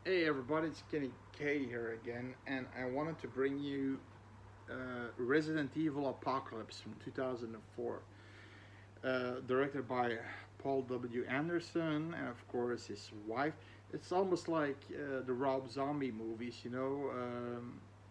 Hey everybody, it's Kenny K here again, and I wanted to bring you Resident Evil Apocalypse from 2004, directed by Paul W. Anderson, and of course his wife. It's almost like the Rob Zombie movies, you know.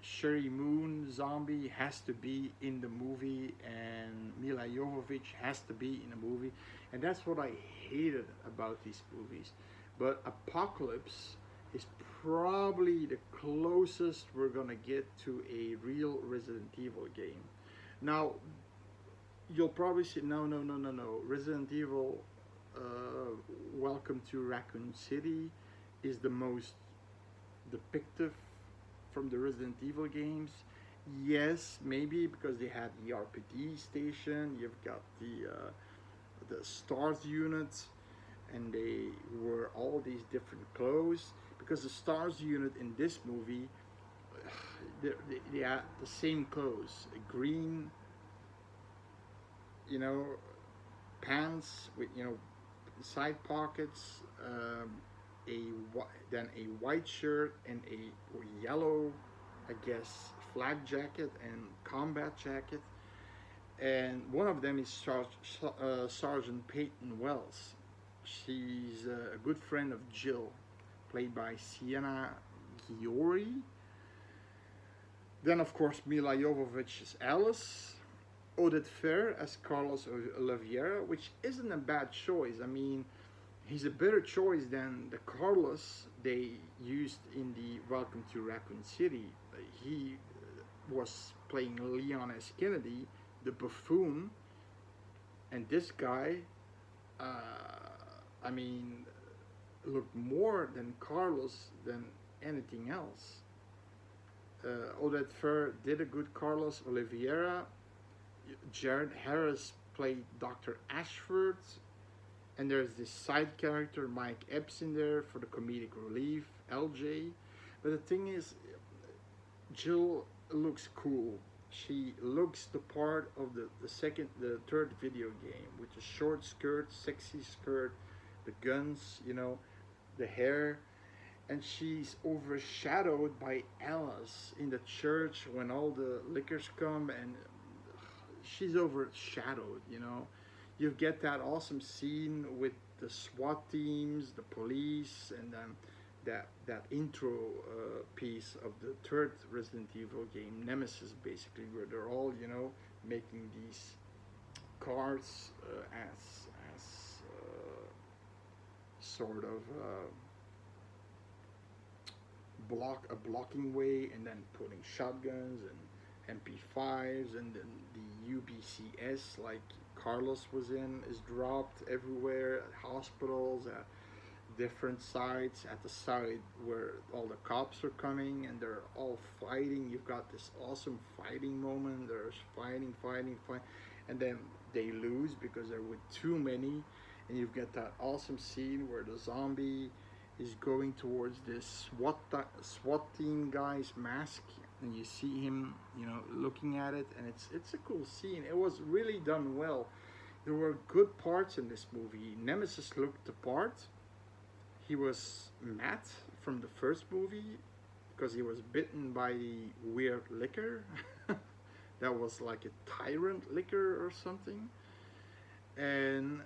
Sherry Moon Zombie has to be in the movie, and Mila Jovovich has to be in the movie, and that's what I hated about these movies. But Apocalypse is probably the closest we're gonna get to a real Resident Evil game. Now, you'll probably say, no, no, no, no, no. Resident Evil, Welcome to Raccoon City, is the most depictive from the Resident Evil games. Yes, maybe because they had the RPD station. You've got the stars units, and they were all these different clothes. Because the stars unit in this movie, they had the same clothes, green, you know, pants with side pockets, a then a white shirt and a yellow, I guess, flag jacket and combat jacket. And one of them is Sergeant Peyton Wells. She's a good friend of Jill, played by Sienna Giori. Then, of course, Mila Jovovich is Alice. Oded Fair as Carlos Oliveira, which isn't a bad choice. I mean, he's a better choice than the Carlos they used in the Welcome to Raccoon City. He was playing Leon S. Kennedy, the buffoon, and this guy, I mean, looked more than Carlos than anything else. Odette Fair did a good Carlos Oliveira. Jared Harris played Dr. Ashford, and there's this side character Mike Epps in there for the comedic relief, LJ. But the thing is, Jill looks cool. She looks the part of the third video game with the short skirt, sexy skirt, the guns, the hair, and she's overshadowed by Alice in the church when all the liquors come, and she's overshadowed. You get that awesome scene with the SWAT teams, the police, and then that intro piece of the third Resident Evil game, Nemesis, basically, where they're all making these cars as sort of blocking way, and then putting shotguns and MP5s, and then the UBCS like Carlos was in is dropped everywhere at hospitals, at different sites, at the site where all the cops are coming and they're all fighting. You've got this awesome fighting moment. There's fighting, and then they lose because they're with too many. And you've got that awesome scene where the zombie is going towards this SWAT team guy's mask, and you see him, looking at it, and it's a cool scene. It was really done well. There were good parts in this movie. Nemesis looked the part. He was Matt from the first movie because he was bitten by the weird liquor. That was like a tyrant liquor or something. And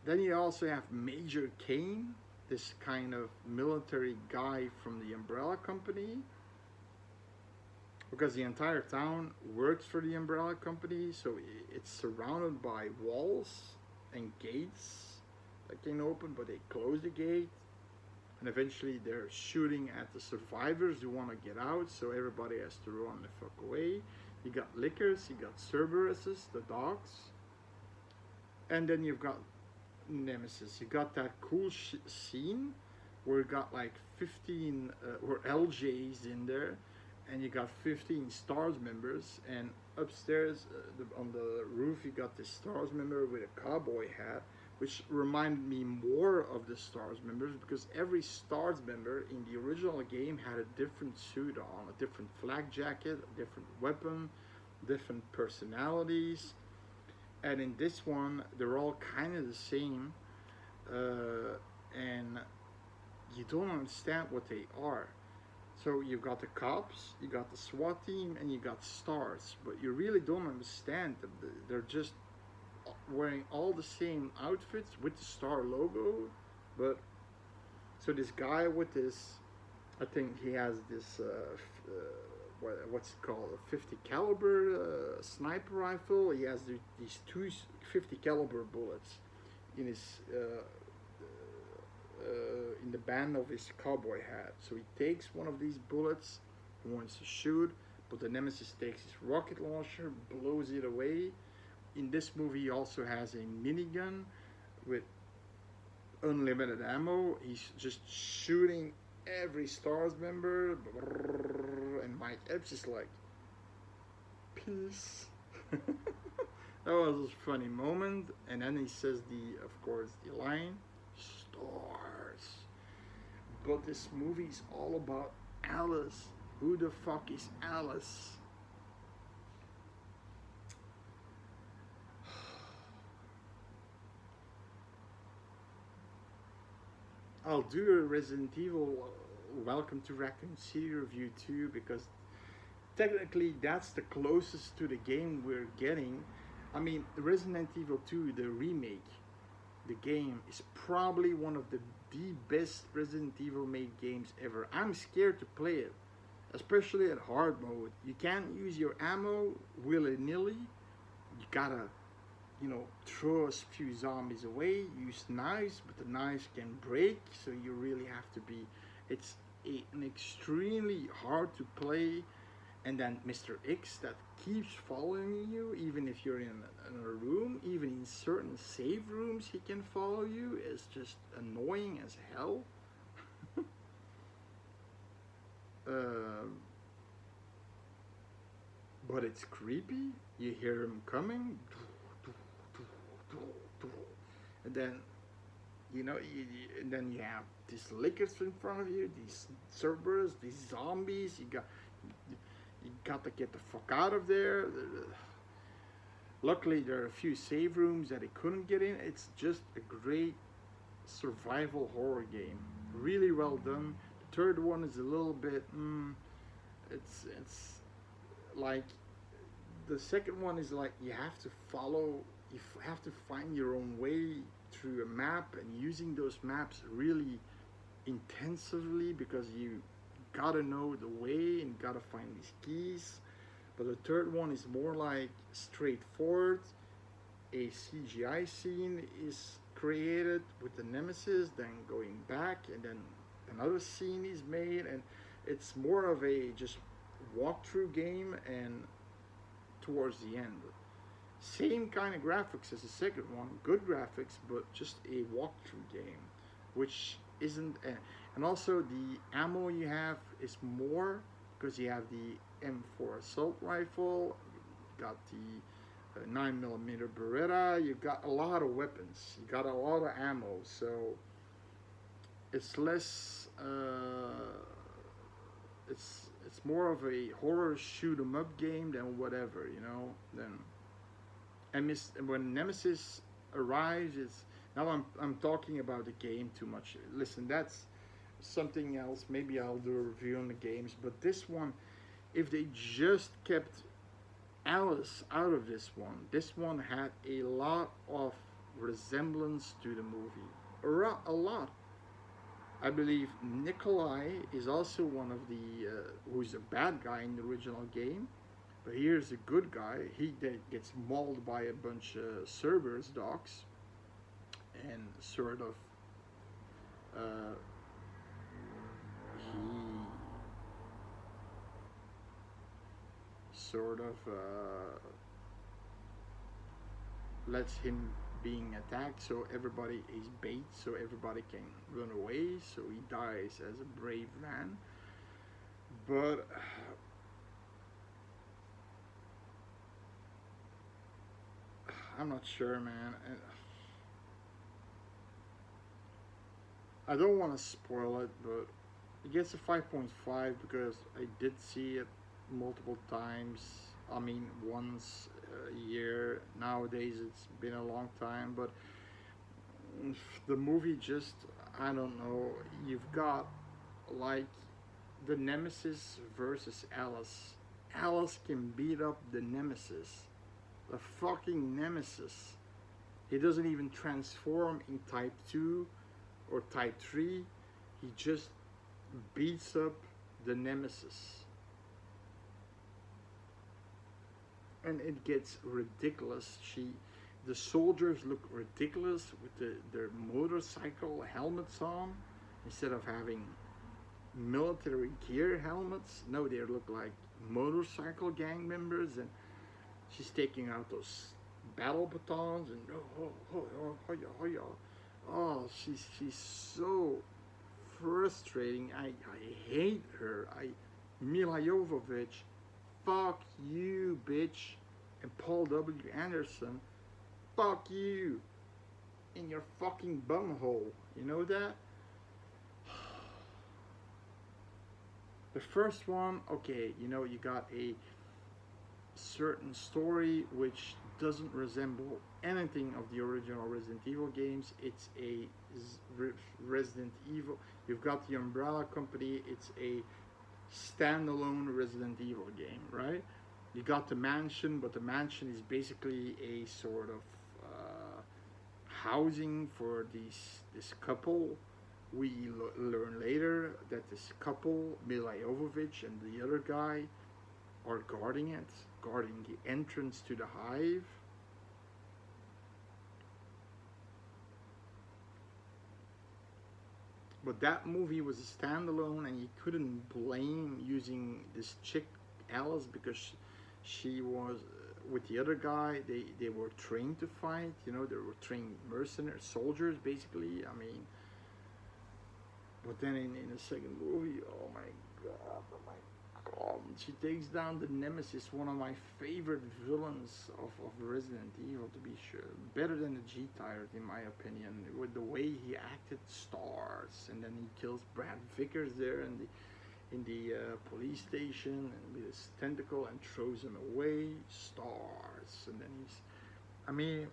then you also have Major Kane, this kind of military guy from the Umbrella Company, because the entire town works for the Umbrella Company, so it's surrounded by walls and gates that can open, but they close the gate, and eventually they're shooting at the survivors who want to get out, so everybody has to run the fuck away. You got lickers, you got Cerberuses, the dogs, and then you've got Nemesis. You got that cool scene where you got like 15 or LJs in there, and you got 15 STARS members, and upstairs on the roof you got this STARS member with a cowboy hat, which reminded me more of the STARS members, because every STARS member in the original game had a different suit on, a different flak jacket, a different weapon, different personalities. And in this one, they're all kind of the same, and you don't understand what they are. So you got the cops, you got the SWAT team, and you got stars, but you really don't understand them. They're just wearing all the same outfits with the star logo, but so this guy with this, I think he has this what's it called, a 50 caliber sniper rifle. He has these two 50 caliber bullets in his in the band of his cowboy hat. So he takes one of these bullets, he wants to shoot, but the nemesis takes his rocket launcher, blows it away. In this movie, he also has a minigun with unlimited ammo. He's just shooting every Stars member, and Mike Epps is like, peace. That was a funny moment, and then he says of course, the line, stars. But this movie is all about Alice. Who the fuck is Alice? I'll do a Resident Evil Welcome to Raccoon City review too, because technically that's the closest to the game we're getting. I mean, Resident Evil 2, the remake, the game is probably one of the best Resident Evil made games ever. I'm scared to play it, especially at hard mode. You can't use your ammo willy-nilly. You gotta, throw a few zombies away, use knives, but the knives can break, so you really have to be, it's an extremely hard to play. And then Mr. X that keeps following you, even if you're in a room, even in certain save rooms, he can follow you. Is just annoying as hell. But it's creepy. You hear him coming, and then and then you have these lickers in front of you, these Cerberus, these zombies. You got to get the fuck out of there. Luckily, there are a few save rooms that he couldn't get in. It's just a great survival horror game. Really well done. The third one is a little bit, it's like, the second one is like you have to find your own way through a map, and using those maps really intensively, because you gotta know the way and gotta find these keys. But the third one is more like straightforward. A CGI scene is created with the nemesis, then going back, and then another scene is made, and it's more of a just walkthrough game. And towards the end, same kind of graphics as the second one, good graphics, but just a walkthrough game, which isn't. And also the ammo you have is more, because you have the M4 assault rifle, you got the 9mm Beretta, you got a lot of weapons, you got a lot of ammo, so it's less. It's more of a horror shoot 'em up game than whatever, Then and when Nemesis arrives, it's now I'm talking about the game too much. Listen, that's something else. Maybe I'll do a review on the games, but this one, if they just kept Alice out of this one had a lot of resemblance to the movie. A lot. I believe Nikolai is also one of the who's a bad guy in the original game, but here's a good guy. He gets mauled by a bunch of Cerberus dogs, and sort of he sort of lets him being attacked, so everybody is bait, so everybody can run away, so he dies as a brave man. But I'm not sure, man. I don't want to spoil it, but it gets a 5.5 because I did see it multiple times. I mean, once a year. Nowadays, it's been a long time, but the movie just, I don't know. You've got like the Nemesis versus Alice. Alice can beat up the Nemesis. The fucking Nemesis. He doesn't even transform in Type 2 or Type 3. He just beats up the Nemesis. And it gets ridiculous. The soldiers look ridiculous with their motorcycle helmets on instead of having military gear helmets. No, they look like motorcycle gang members, and she's taking out those battle batons and oh, she's so frustrating. I hate her. Mila Jovovich, fuck you, bitch. And Paul W. Anderson, fuck you in your fucking bumhole. You know that? The first one, okay, you know, you got a certain story which doesn't resemble anything of the original Resident Evil games. It's a Resident Evil. You've got the Umbrella Company. It's a standalone Resident Evil game, right? You got the mansion, but the mansion is basically a sort of housing for this couple. We learn later that this couple, Mila Jovovich and the other guy, are guarding it, guarding the entrance to the hive. But that movie was a standalone, and you couldn't blame using this chick Alice because she was with the other guy. They were trained to fight. You know, they were trained mercenary soldiers, basically. I mean, but then in the second movie, oh my god, she takes down the Nemesis, one of my favorite villains of Resident Evil, to be sure. Better than the G-Tyrant, in my opinion. With the way he acted, stars. And then he kills Brad Vickers there in the police station and with his tentacle and throws him away, stars. And then I mean,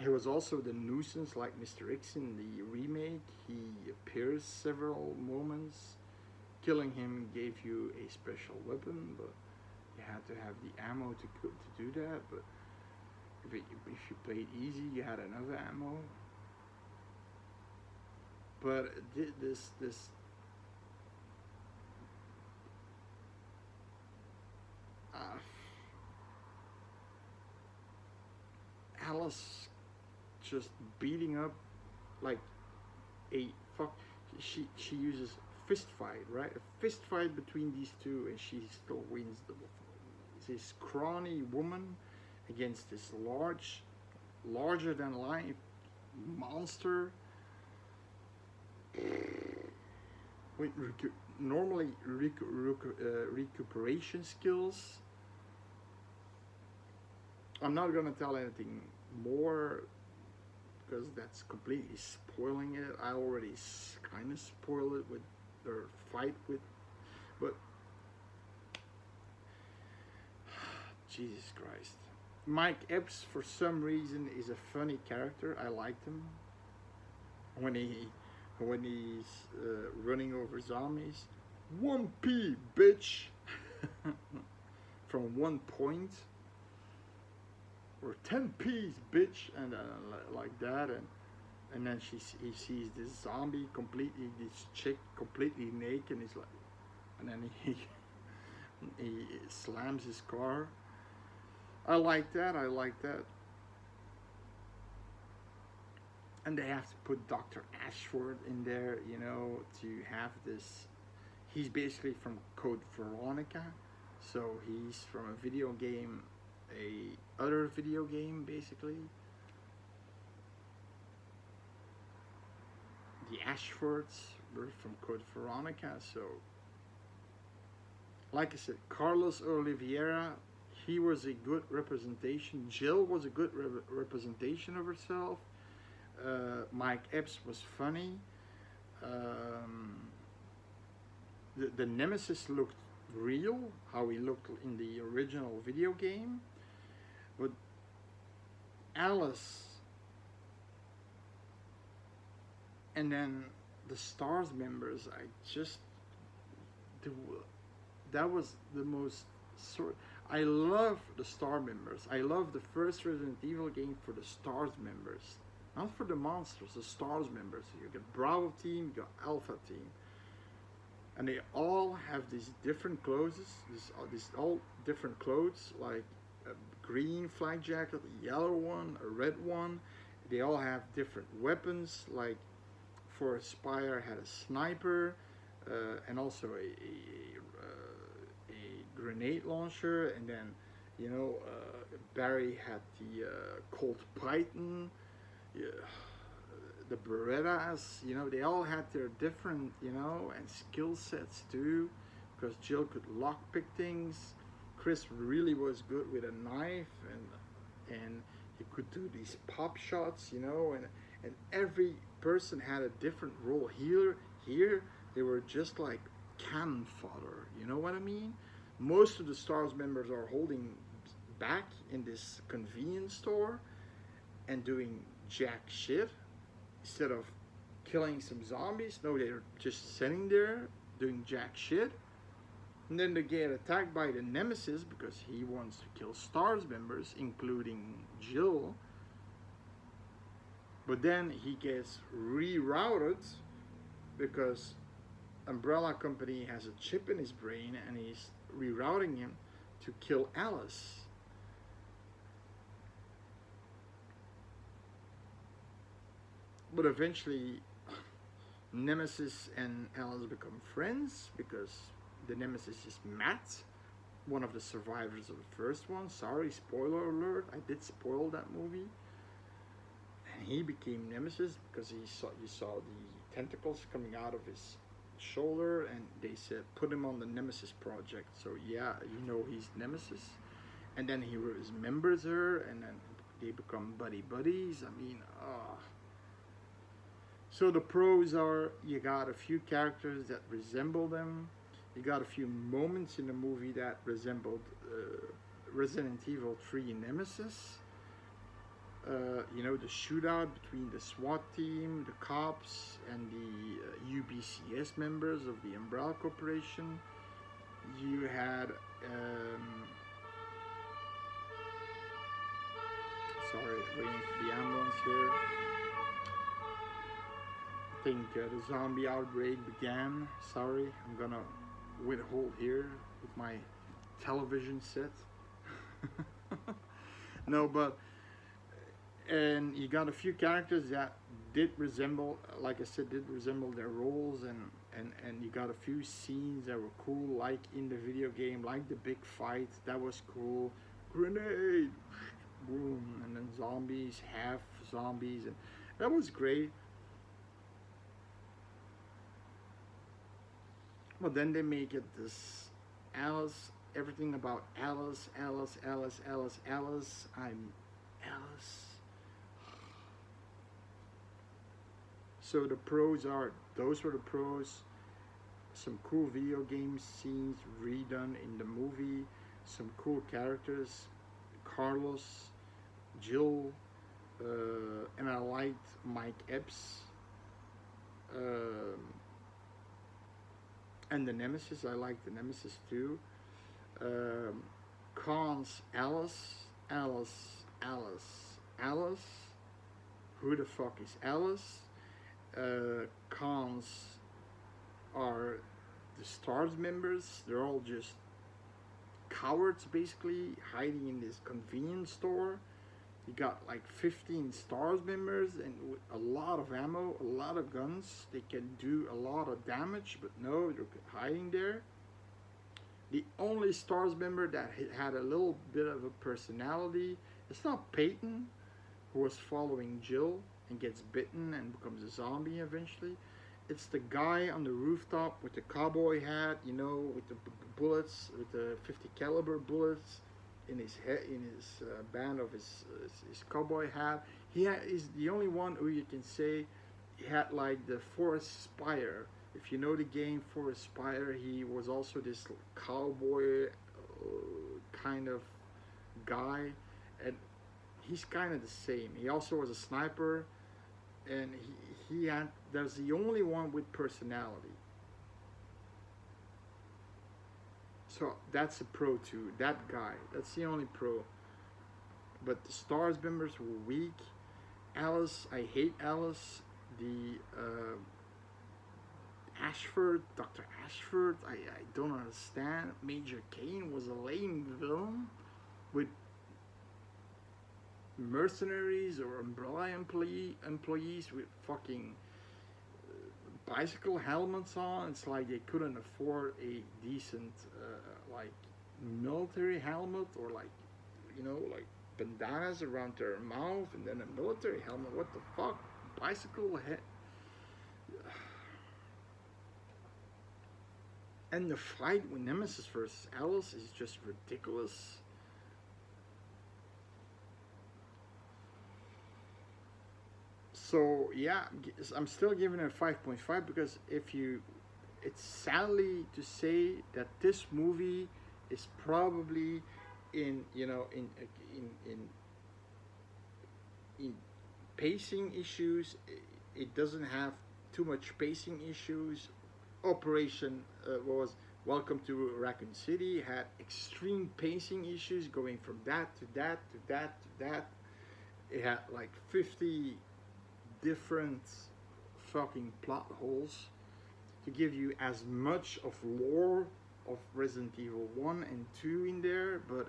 he was also the nuisance like Mr. X in the remake. He appears several moments. Killing him gave you a special weapon, but you had to have the ammo to do that. But if you played easy, you had enough ammo. But this Alice just beating up like a fuck. She uses fist fight, right? A fist fight between these two, and she still wins this scrawny woman against this larger than life monster with normally recuperation skills. I'm not gonna tell anything more because that's completely spoiling it. I already kind of spoiled it with their fight with, but Jesus Christ, Mike Epps for some reason is a funny character. I liked him when he's running over zombies. 1p, bitch, from 1 point. Or 10 P's, bitch, and like that, and then he sees this zombie this chick completely naked, and he's like, and then he slams his car. I like that. And they have to put Dr. Ashford in there, you know, to have this. He's basically from Code Veronica, so he's from a video game. Other video game, basically. The Ashfords were from Code Veronica, so like I said, Carlos Oliveira, he was a good representation. Jill was a good representation of herself. Mike Epps was funny. The Nemesis looked real, how he looked in the original video game. But Alice And then the Stars members, I just the, that was the most sort. I love the Star members. I love the first Resident Evil game for the Stars members, not for the monsters. The Stars members. You got Bravo team, you got Alpha team, and they all have these different clothes. These all different clothes, like a green flag jacket, a yellow one, a red one. They all have different weapons. Like for Spire had a sniper, and also a grenade launcher, and then Barry had the Colt Python, yeah, the Berettas. They all had their different and skill sets too, because Jill could lockpick things. Chris really was good with a knife, and he could do these pop shots, and every person had a different role. Here they were just like cannon fodder. You know what I mean? Most of the Stars members are holding back in this convenience store and doing jack shit instead of killing some zombies. No, they're just sitting there doing jack shit. And then they get attacked by the nemesis because he wants to kill Stars members, including Jill. But then he gets rerouted because Umbrella Company has a chip in his brain and he's rerouting him to kill Alice. But eventually, Nemesis and Alice become friends because the Nemesis is Matt, one of the survivors of the first one. Sorry, spoiler alert, I did spoil that movie. And he became Nemesis because you saw the tentacles coming out of his shoulder, and they said put him on the Nemesis project. So yeah, he's Nemesis. And then he remembers her, and then they become buddies. I mean, So the pros are, you got a few characters that resemble them. You got a few moments in the movie that resembled Resident Evil 3 Nemesis. The shootout between the SWAT team, the cops, and the UBCS members of the Umbrella Corporation. You had, sorry, waiting for the ambulance here. I think the zombie outbreak began. Sorry, I'm gonna withhold here with my television set. No, but and you got a few characters that did resemble, like I said, their roles, and you got a few scenes that were cool, like in the video game, like the big fight, that was cool. Grenade, boom, and then zombies, half zombies, and that was great. Well, then they make it this Alice, everything about Alice. I'm Alice. So the pros are, those were the pros. Some cool video game scenes redone in the movie. Some cool characters. Carlos, Jill, and I liked Mike Epps. And the Nemesis, I like the Nemesis too. Khan's Alice. Who the fuck is Alice? Cons are the Stars members. They're all just cowards, basically, hiding in this convenience store. You got like 15 Stars members and with a lot of ammo, a lot of guns. They can do a lot of damage, but no, they're hiding there. The only Stars member that had a little bit of a personality, it's not Peyton, who was following Jill and gets bitten and becomes a zombie eventually. It's the guy on the rooftop with the cowboy hat, with the bullets, with the 50 caliber bullets in his head, in his band of his cowboy hat. He is the only one who you can say he had like the Forest Spire. If you know the game Forest Spire, he was also this cowboy kind of guy, and he's kind of the same. He also was a sniper. and he had, that's the only one with personality. So that's a pro too. That guy, that's the only pro. But the stars members were weak. Alice, I hate Alice. The Ashford, Dr. Ashford, I don't understand. Major Kane was a lame villain with mercenaries or umbrella employees with fucking bicycle helmets on. It's like they couldn't afford a decent like military helmet, or like, you know, like bandanas around their mouth and then a military helmet. What the fuck? Bicycle head. And the fight with Nemesis versus Alice is just ridiculous. So yeah, I'm still giving it a 5.5 because if you, it's sadly to say that this movie is probably in, you know, in pacing issues. It doesn't have too much pacing issues. Operation was Welcome to Raccoon City had extreme pacing issues, going from that to that to that to that. It had like 50 different fucking plot holes to give you as much of lore of Resident Evil 1 and 2 in there, but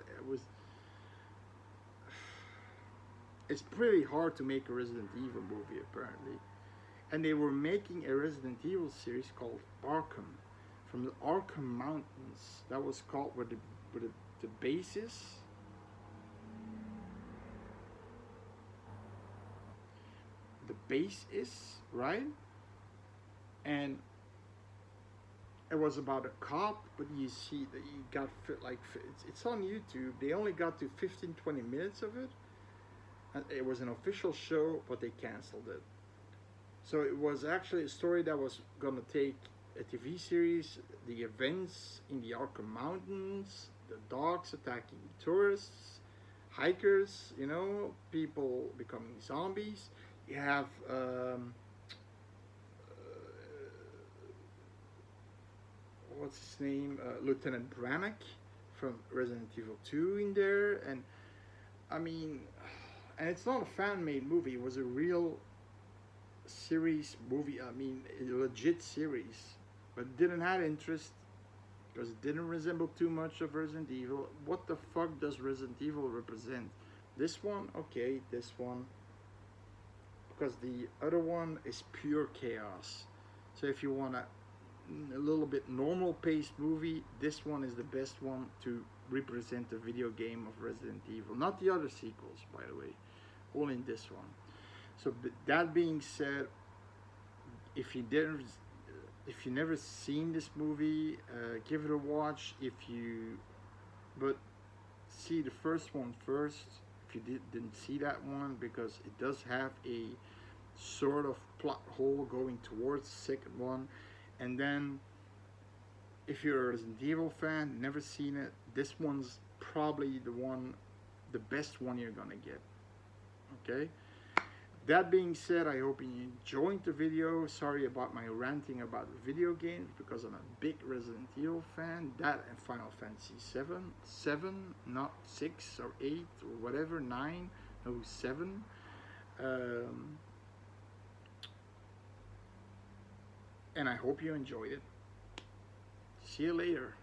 it's pretty hard to make a Resident Evil movie apparently. And they were making a Resident Evil series called Arkham, from the Arkham Mountains. That was called where the base is. The base is, right? And it was about a cop, but you see that you got like, it's on YouTube. They only got to 15-20 minutes of it. And it was an official show, but they canceled it. So it was actually a story that was gonna take a TV series, the events in the Arkham Mountains, the dogs attacking tourists, hikers, you know, people becoming zombies. You have what's his name, Lieutenant Branagh from Resident Evil 2 in there, and I mean, and it's not a fan-made movie. It was a real series movie. I mean, a legit series, but didn't have interest because it didn't resemble too much of Resident Evil. What the fuck does Resident Evil represent? This one, okay, this one, because the other one is pure chaos. So if you want a little bit normal paced movie, this one is the best one to represent the video game of Resident Evil. Not the other sequels, by the way, only in this one. So that being said, if you never seen this movie, give it a watch. But see the first one first. If you didn't see that one, because it does have a sort of plot hole going towards the second one. And then, if you're a Resident Evil fan, never seen it, this one's probably the best one you're gonna get. Okay. That being said, I hope you enjoyed the video. Sorry about my ranting about video games, because I'm a big Resident Evil fan. That and Final Fantasy 7, not 6 or 8 or whatever, 9, no 7. And I hope you enjoyed it. See you later.